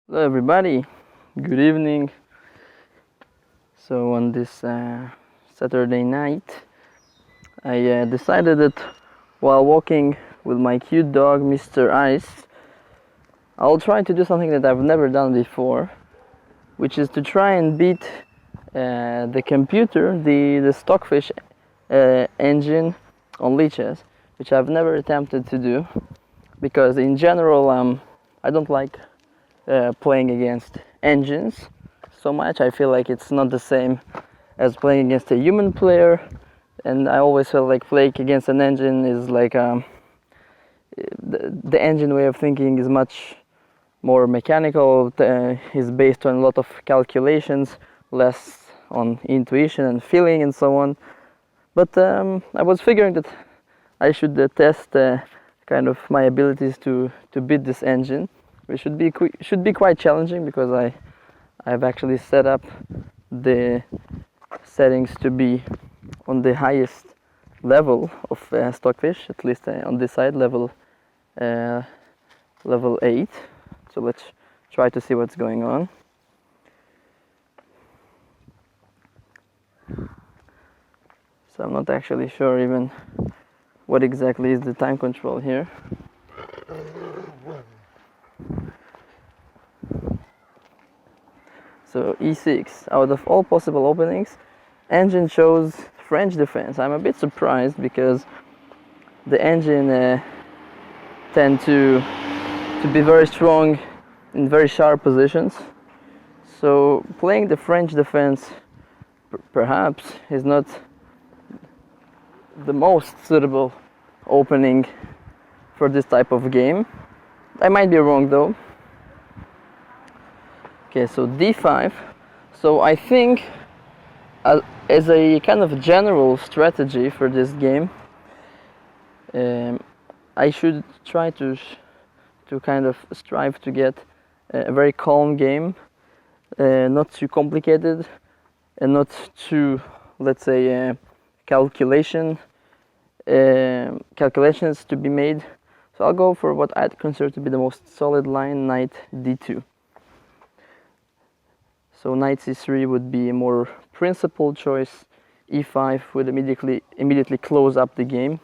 Hello everybody, good evening. So on this Saturday night, I decided that while walking with my cute dog Mr. Ice, I'll try to do something that I've never done before, which is to try and beat the computer, the stockfish engine on leashes, which I've never attempted to do, because in general I don't like playing against engines so much. I feel like it's not the same as playing against a human player, and I always felt like playing against an engine is like the engine way of thinking is much more mechanical, is based on a lot of calculations, less on intuition and feeling and so on. But I was figuring that I should test kind of my abilities to beat this engine, which should be quite challenging because I've actually set up the settings to be on the highest level of stockfish, at least on this side, level 8. So let's try to see what's going on. So I'm not actually sure even what exactly is the time control here. So E6, out of all possible openings, engine chose French defense. I'm a bit surprised because the engine tend to be very strong in very sharp positions. So playing the French defense perhaps is not the most suitable opening for this type of game. I might be wrong though. Okay, so D5. So I think as a kind of general strategy for this game, I should try to kind of strive to get a very calm game, not too complicated and not too, let's say, calculations to be made. So I'll go for what I'd consider to be the most solid line, knight D2. So knight C3 would be a more principled choice. E5 would immediately close up the game.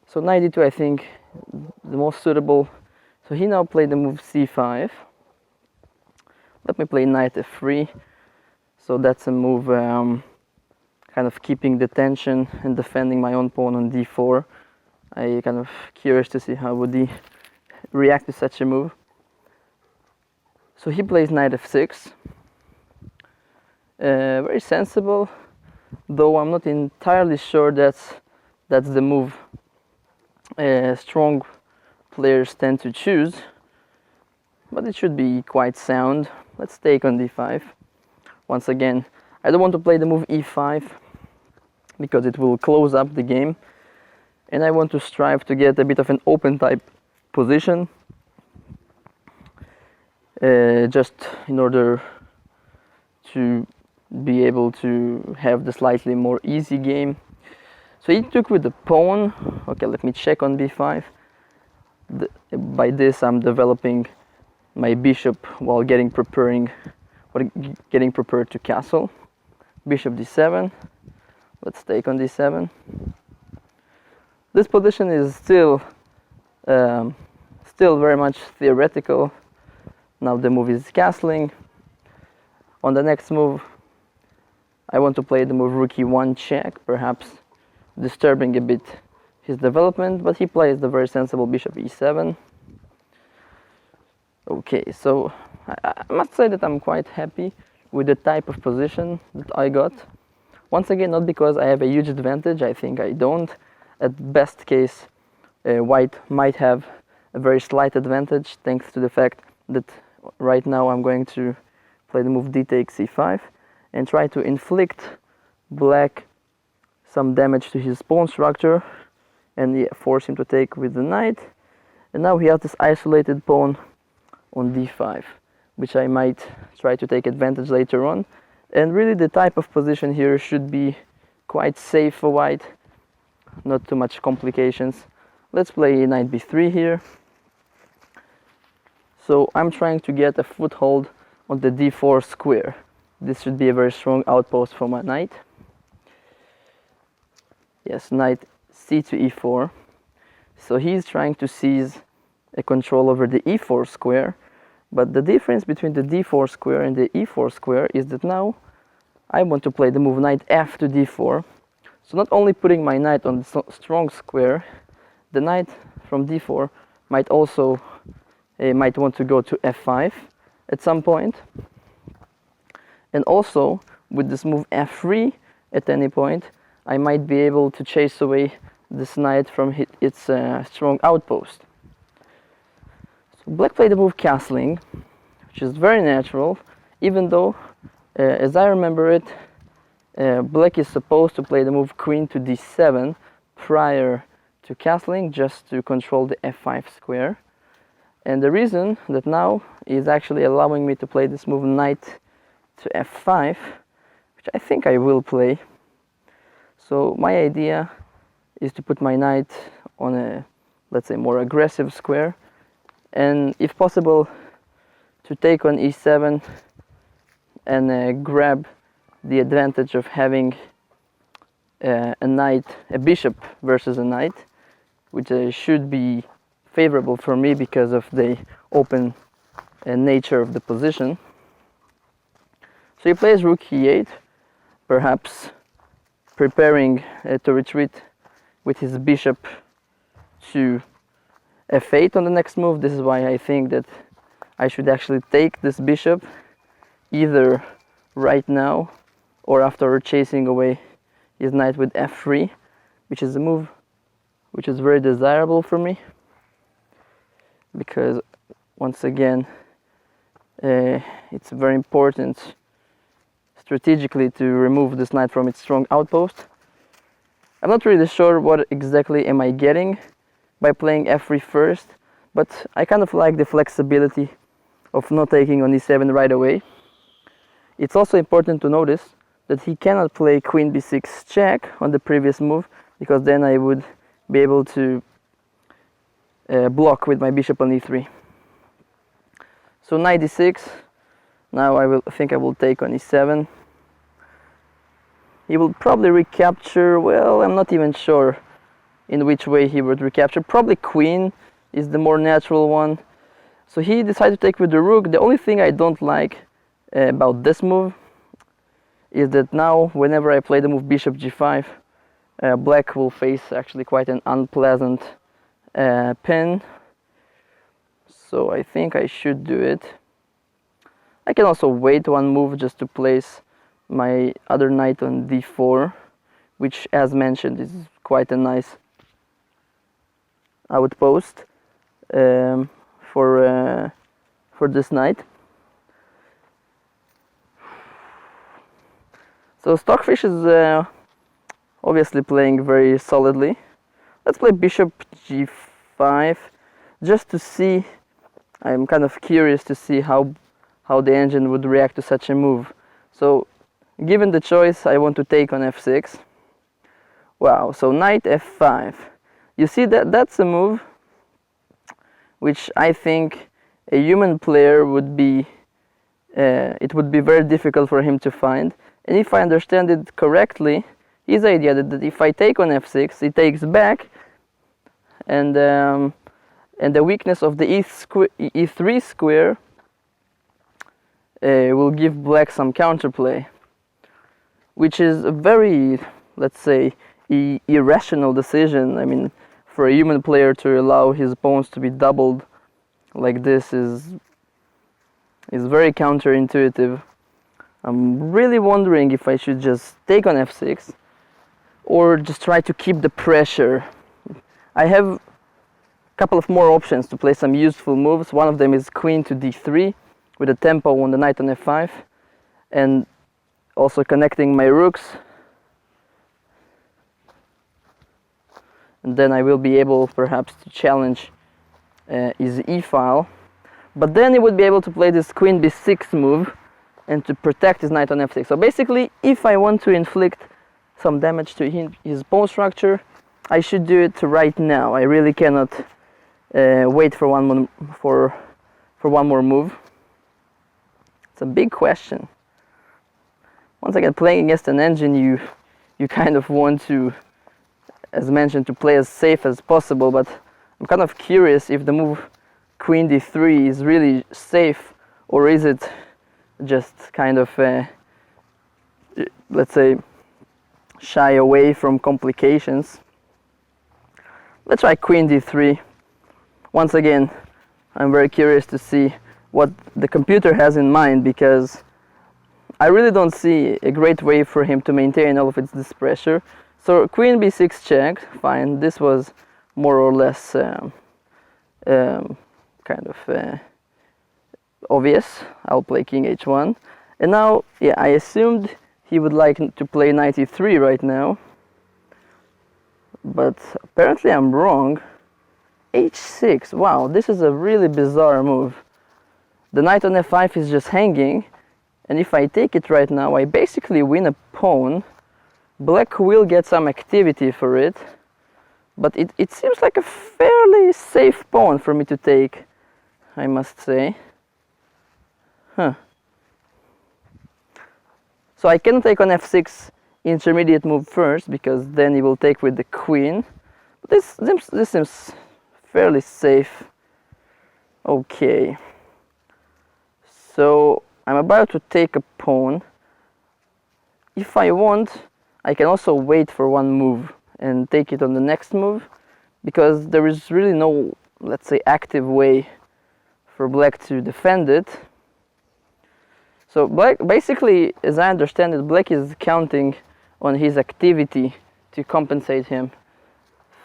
So knight D2, I think, the most suitable. So he now played the move C5. Let me play knight F3. So that's a move kind of keeping the tension and defending my own pawn on D4. I kind of curious to see how would he react to such a move. So he plays knight F6. Very sensible, though I'm not entirely sure that's the move strong players tend to choose, but it should be quite sound. Let's take on D5. Once again, I don't want to play the move E5 because it will close up the game, and I want to strive to get a bit of an open type position, just in order to be able to have the slightly more easy game. So he took with the pawn. Okay, let me check on B5. By this I'm developing my bishop while getting prepared to castle. Bishop D7. Let's take on D7. This position is still very much theoretical. Now the move is castling. On the next move, I want to play the move rook e1 check, perhaps disturbing a bit his development, but he plays the very sensible bishop e7. Okay, so I must say that I'm quite happy with the type of position that I got. Once again, not because I have a huge advantage, I think I don't. At best case, white might have a very slight advantage thanks to the fact that right now I'm going to play the move d takes c5 and try to inflict black some damage to his pawn structure and force him to take with the knight. And now he has this isolated pawn on d5, which I might try to take advantage later on. And really the type of position here should be quite safe for white, not too much complications. Let's play knight b3 here. So I'm trying to get a foothold on the d4 square. This should be a very strong outpost for my knight. Yes, knight c to e4. So he's trying to seize a control over the e4 square, but the difference between the d4 square and the e4 square is that now I want to play the move knight f to d4. So not only putting my knight on the strong square, the knight from d4 might also might want to go to f5 at some point. And also with this move f3 at any point, I might be able to chase away this knight from its strong outpost. So black played the move castling, which is very natural, even though, as I remember it, black is supposed to play the move queen to d7 prior to castling, just to control the f5 square. And the reason that now is actually allowing me to play this move knight to f5, which I think I will play. So my idea is to put my knight on a, let's say, more aggressive square, and if possible to take on e7 and grab the advantage of having a bishop versus a knight, which should be favorable for me because of the open nature of the position. So he plays rook e8, perhaps preparing to retreat with his bishop to f8 on the next move. This is why I think that I should actually take this bishop either right now or after chasing away his knight with f3, which is a move which is very desirable for me, because once again it's very important strategically to remove this knight from its strong outpost. I'm not really sure what exactly am I getting by playing f3 first, but I kind of like the flexibility of not taking on e7 right away. It's also important to notice that he cannot play queen b6 check on the previous move, because then I would be able to block with my bishop on e3. So knight d6. Now I think I will take on e7. He will probably recapture, well, I'm not even sure in which way he would recapture. Probably queen is the more natural one. So he decided to take with the rook. The only thing I don't like about this move is that now whenever I play the move bishop g5, black will face actually quite an unpleasant pin. So I think I should do it. I can also wait one move just to place my other knight on d4, which, as mentioned, is quite a nice outpost for this knight. So stockfish is obviously playing very solidly. Let's play bishop g5 just to see. I'm kind of curious to see how the engine would react to such a move. So given the choice, I want to take on f6. Wow, so knight f5. You see that's a move which I think a human player would be, it would be very difficult for him to find. And if I understand it correctly, his idea that if I take on f6, he takes back, and the weakness of the e3 square will give black some counterplay, which is a very, let's say, irrational decision. I mean, for a human player to allow his pawns to be doubled like this is very counterintuitive. I'm really wondering if I should just take on f6 or just try to keep the pressure. I have a couple of more options to play some useful moves. One of them is queen to d3 with a tempo on the knight on f5, and also connecting my rooks. And then I will be able perhaps to challenge his e-file. But then he would be able to play this queen b6 move and to protect his knight on f6. So basically, if I want to inflict some damage to his pawn structure, I should do it right now. I really cannot wait for for one more move? It's a big question. Once again, playing against an engine, you kind of want to, as mentioned, to play as safe as possible, but I'm kind of curious if the move Queen d3 is really safe, or is it just kind of, let's say, shy away from complications. Let's try Queen d3. Once again, I'm very curious to see what the computer has in mind, because I really don't see a great way for him to maintain all of this pressure. So Queen b6 check, fine. This was more or less kind of obvious. I'll play King h1. And now, yeah, I assumed he would like to play knight e3 right now. But apparently I'm wrong. h6, wow, this is a really bizarre move. The knight on f5 is just hanging, and if I take it right now, I basically win a pawn. Black will get some activity for it, but it seems like a fairly safe pawn for me to take, I must say. Huh. So I can take on f6 intermediate move first, because then he will take with the queen. But this seems fairly safe. Okay. So I'm about to take a pawn. If I want, I can also wait for one move and take it on the next move, because there is really no, let's say, active way for black to defend it. So black, basically, as I understand it, black is counting on his activity to compensate him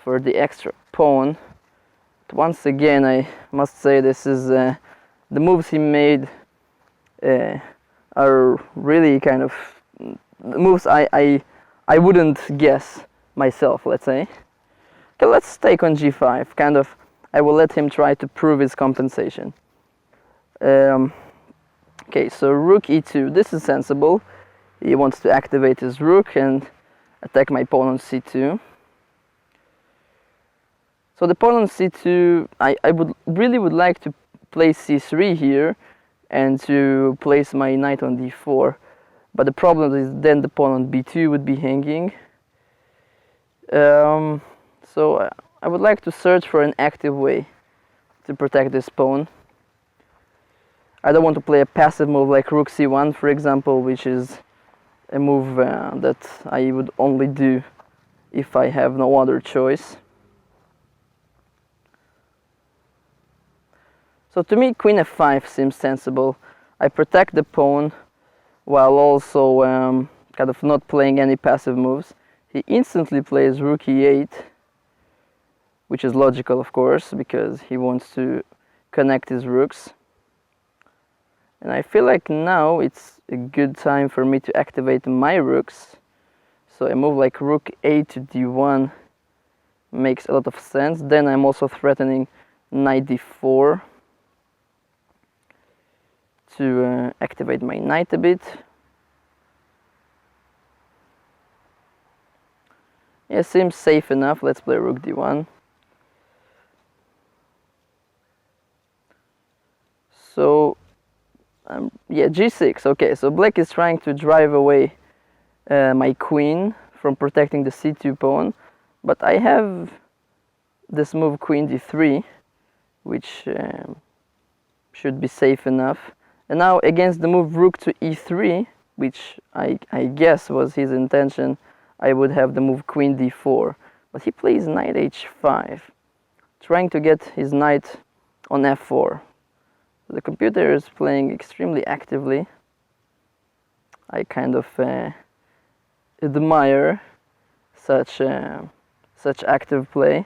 for the extra pawn. But once again, I must say this is the moves he made are really kind of moves I wouldn't guess myself, let's say. Okay, let's take on g5. Kind of, I will let him try to prove his compensation. Okay, so rook e2. This is sensible. He wants to activate his rook and attack my pawn on c2. So the pawn on c2, I would really like to play c3 here and to place my knight on d4. But the problem is then the pawn on b2 would be hanging. So I would like to search for an active way to protect this pawn. I don't want to play a passive move like rook c1, for example, which is a move that I would only do if I have no other choice. So to me, queen f5 seems sensible. I protect the pawn while also kind of not playing any passive moves. He instantly plays rook e8, which is logical, of course, because he wants to connect his rooks. And I feel like now it's a good time for me to activate my rooks. So a move like rook a to d1 makes a lot of sense. Then I'm also threatening knight d4 to activate my knight a bit. Yeah, seems safe enough. Let's play rook d1. So yeah, g6. Okay, so black is trying to drive away my queen from protecting the c2 pawn, but I have this move queen d3, which should be safe enough. And now against the move rook to e3, which I guess was his intention, I would have the move queen d4. But he plays knight h5, trying to get his knight on f4. The computer is playing extremely actively. I kind of admire such active play.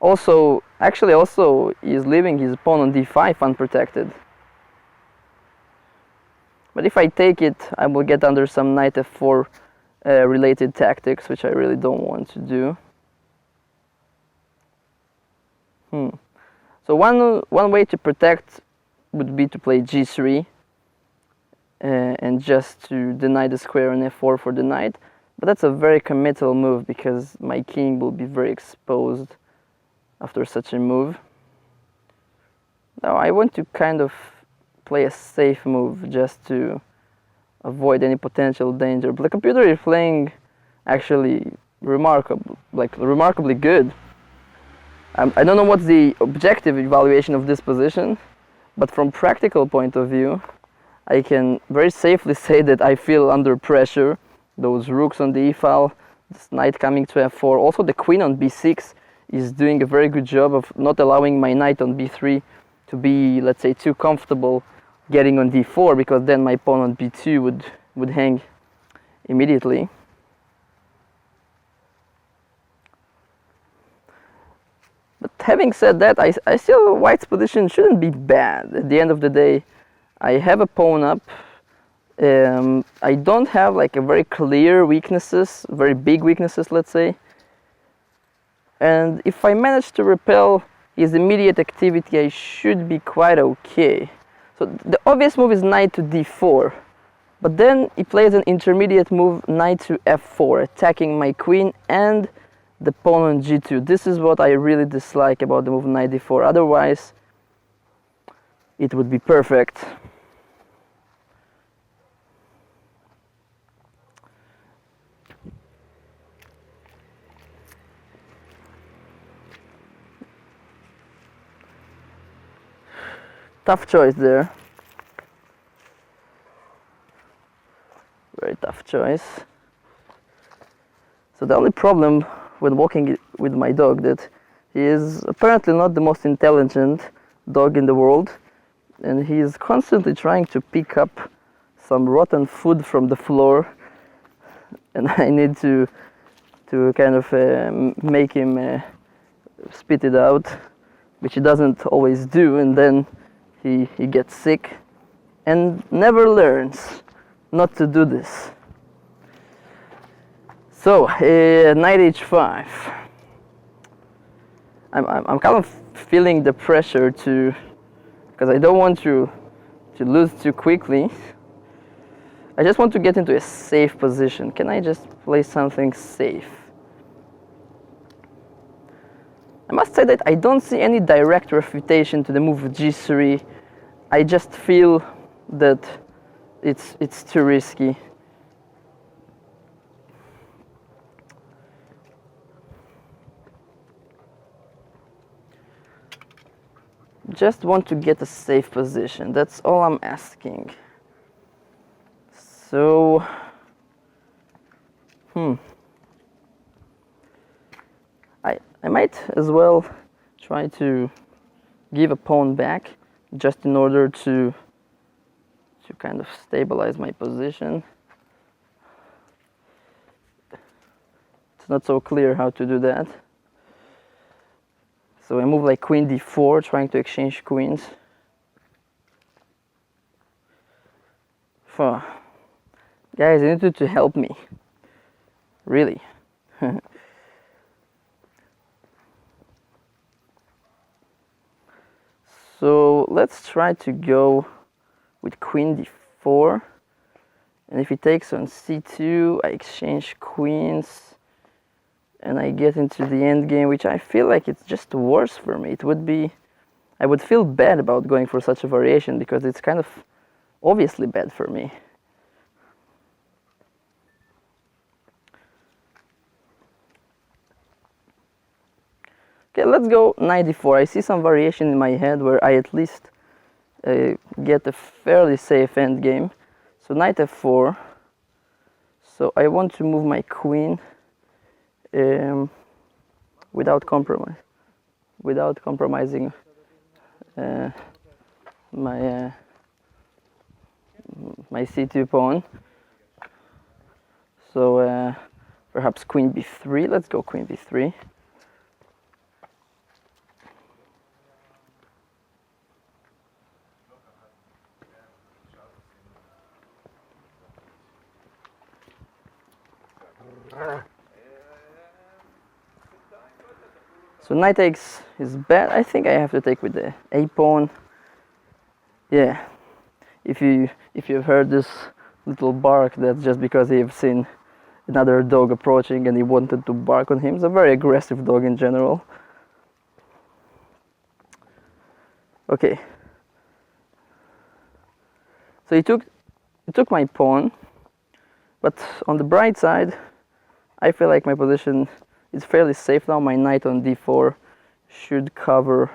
Also, actually, he's leaving his pawn on d5 unprotected. But if I take it, I will get under some knight f4 related tactics, which I really don't want to do. So one way to protect would be to play g3 and just to deny the square on f4 for the knight. But that's a very committal move, because my king will be very exposed after such a move. Now I want to kind of play a safe move just to avoid any potential danger. But the computer is playing actually remarkably good. I don't know what's the objective evaluation of this position, but from practical point of view, I can very safely say that I feel under pressure. Those rooks on the e-file, this knight coming to f4, also the queen on b6 is doing a very good job of not allowing my knight on b3 to be, let's say, too comfortable getting on d4, because then my pawn on b2 would hang immediately. But having said that, I still, white's position shouldn't be bad. At the end of the day, I have a pawn up. I don't have like a very clear weaknesses, very big weaknesses, let's say. And if I manage to repel his immediate activity, I should be quite okay. So the obvious move is knight to d4. But then he plays an intermediate move, knight to f4, attacking my queen and the pawn on g2. This is what I really dislike about the move knight d4. Otherwise, it would be perfect. Tough choice there. Very tough choice. So the only problem when walking with my dog that he is apparently not the most intelligent dog in the world, and he is constantly trying to pick up some rotten food from the floor, and I need to kind of make him spit it out, which he doesn't always do, and then he gets sick and never learns not to do this. So, knight h5. I'm kind of feeling the pressure because I don't want to lose too quickly. I just want to get into a safe position. Can I just play something safe? I must say that I don't see any direct refutation to the move g3. I just feel that it's too risky. Just want to get a safe position. That's all I'm asking. So, I might as well try to give a pawn back just in order to kind of stabilize my position. It's not so clear how to do that. So I move like queen d4, trying to exchange queens. Guys, you need to help me. Really. So let's try to go with queen d4. And if he takes on c2, I exchange queens. And I get into the end game, which I feel like it's just worse for me. I would feel bad about going for such a variation because it's kind of obviously bad for me. Okay, let's go knight d4. I see some variation in my head where I at least get a fairly safe end game. So knight f4. So I want to move my queen without compromising my c2 pawn. So perhaps queen b3. Let's go queen b3. So knight takes is bad. I think I have to take with the a pawn. Yeah, if you've heard this little bark, that's just because you've seen another dog approaching and he wanted to bark on him. He's a very aggressive dog in general. Okay. So he took my pawn, but on the bright side, I feel like my position is fairly safe now. My knight on d4 should cover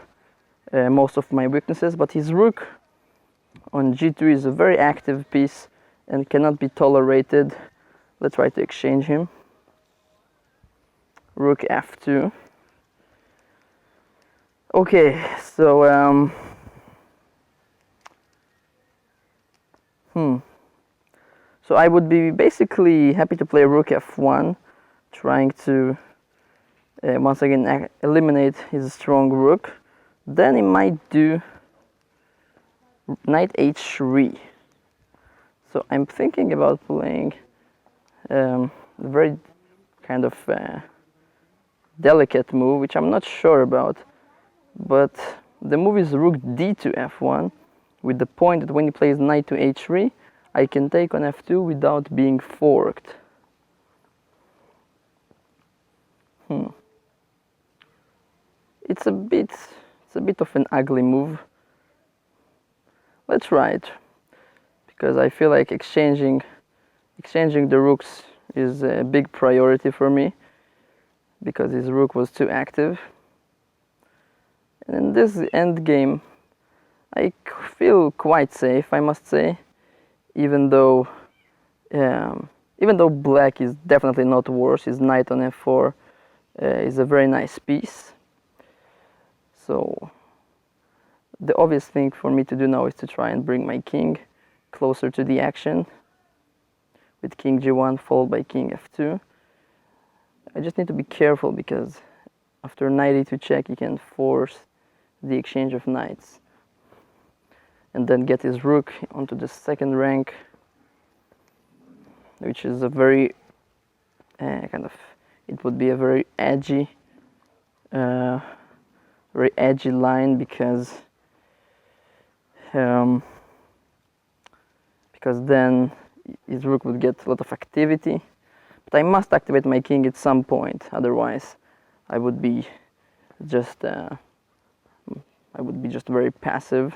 most of my weaknesses, but his rook on g2 is a very active piece and cannot be tolerated. Let's try to exchange him. Rook f2. Okay, so so I would be basically happy to play rook f1, trying to once again eliminate his strong rook. Then he might do knight h3. So I'm thinking about playing a very kind of delicate move, which I'm not sure about. But the move is rook d to f1, with the point that when he plays knight to h3, I can take on f2 without being forked. It's a bit of an ugly move. Let's try it, because I feel like exchanging the rooks is a big priority for me, because his rook was too active. And in this endgame, I feel quite safe, I must say, even though black is definitely not worse. His knight on f4 is a very nice piece. So the obvious thing for me to do now is to try and bring my king closer to the action with king g1 followed by king f2. I just need to be careful, because after knight e2 check, he can force the exchange of knights and then get his rook onto the second rank, which is a very it would be a very edgy line, because then his rook would get a lot of activity. But I must activate my king at some point, otherwise I would be just very passive.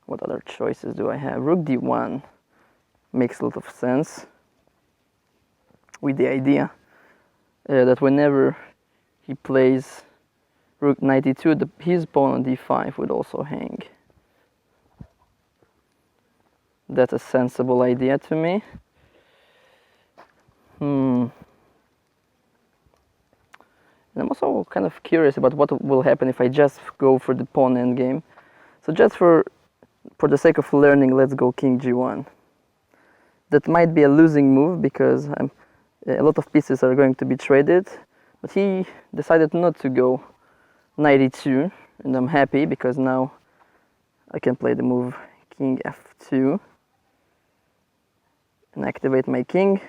What other choices do I have? Rook d1 makes a lot of sense, with the idea that whenever he plays rook knight e2, his pawn on d5 would also hang. That's a sensible idea to me. And I'm also kind of curious about what will happen if I just go for the pawn endgame. So just for the sake of learning, let's go king g1. That might be a losing move, because a lot of pieces are going to be traded, but he decided not to go knight e2, and I'm happy, because now I can play the move king f2 and activate my king,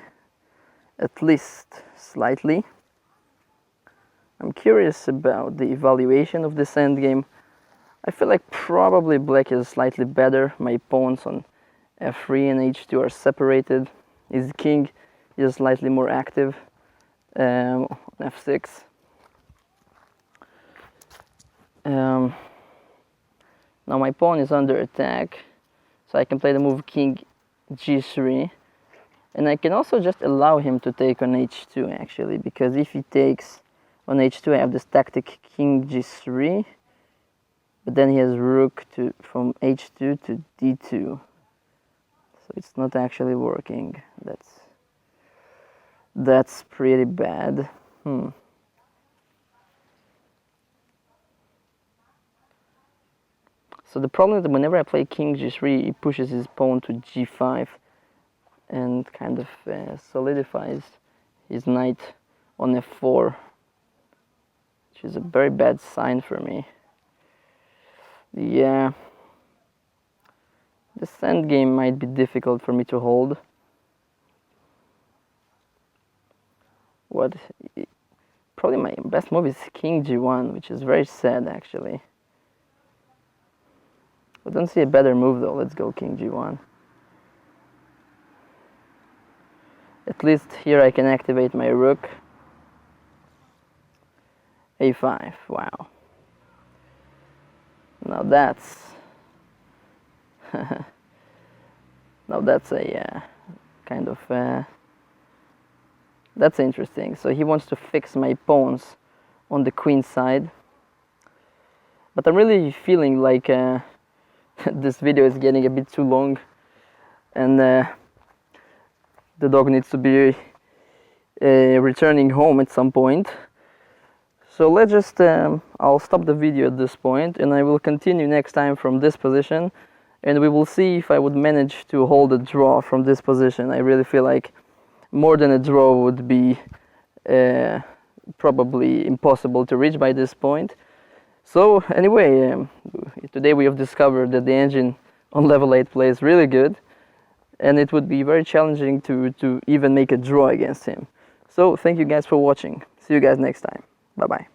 at least slightly. I'm curious about the evaluation of this endgame. I feel like probably black is slightly better. My pawns on f3 and h2 are separated. His king is slightly more active on f6. Now my pawn is under attack, so I can play the move king g3, and I can also just allow him to take on h2, actually, because if he takes on h2, I have this tactic king g3, but then he has rook from h2 to d2, so it's not actually working. That's pretty bad. So the problem is that whenever I play king g3, he pushes his pawn to g5 and kind of solidifies his knight on f4, which is a very bad sign for me. Yeah, this endgame might be difficult for me to hold. Probably my best move is king g1, which is very sad, actually. I don't see a better move, though. Let's go king g1. At least here I can activate my rook. a5, wow. Now that's Now that's a kind of that's interesting. So he wants to fix my pawns on the queen side, but I'm really feeling like this video is getting a bit too long, and the dog needs to be returning home at some point. So let's just I'll stop the video at this point, and I will continue next time from this position, and we will see if I would manage to hold a draw from this position. I really feel like more than a draw would be probably impossible to reach by this point. So anyway, today we have discovered that the engine on level 8 plays really good, and it would be very challenging to even make a draw against him. So thank you guys for watching. See you guys next time. Bye bye.